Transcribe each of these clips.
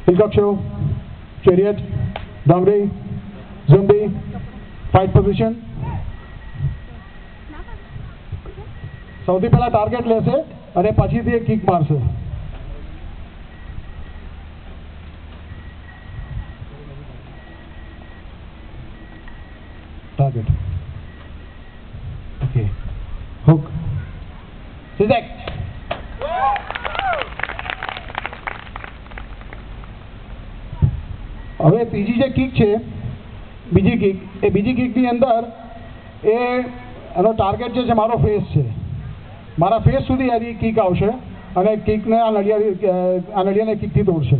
Hilcock Chariot, Dongri, Zumbi, fight position. સૌથી પહેલા target લેશે અને પછીથી એક કિક મારશે. ટાર્ગેટ. ઓકે. હુક. સિઝેક. હવે ત્રીજી જે કિક છે, બીજી કિક, એ બીજી કિકની અંદર એનો ટાર્ગેટ જે છે મારો ફેસ છે. મારા ફેસ સુધી એની કિક આવશે અને કિકને આ નળિયાને કિકથી તોડશે.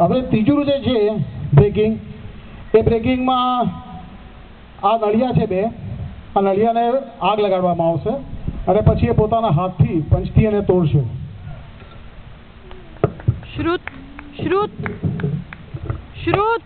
હવે ત્રીજું જે છે બ્રેકિંગ, એ બ્રેકિંગમાં આ નળિયા છે બે, આ નળિયાને આગ લગાડવામાં આવશે અને પછી એ પોતાના હાથથી પંચથી એને તોડશે. શ્રુત શ્રુત શ્રુત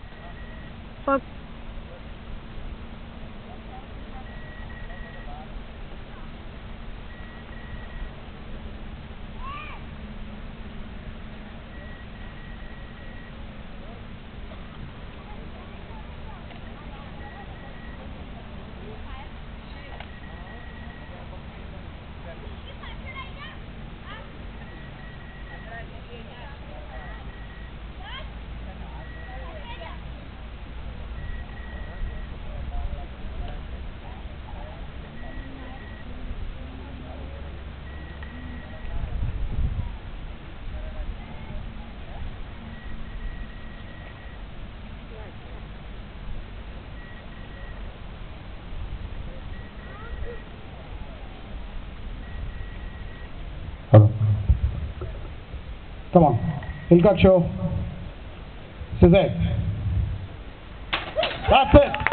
Come on, Hilcock Show. Sizek. That's it.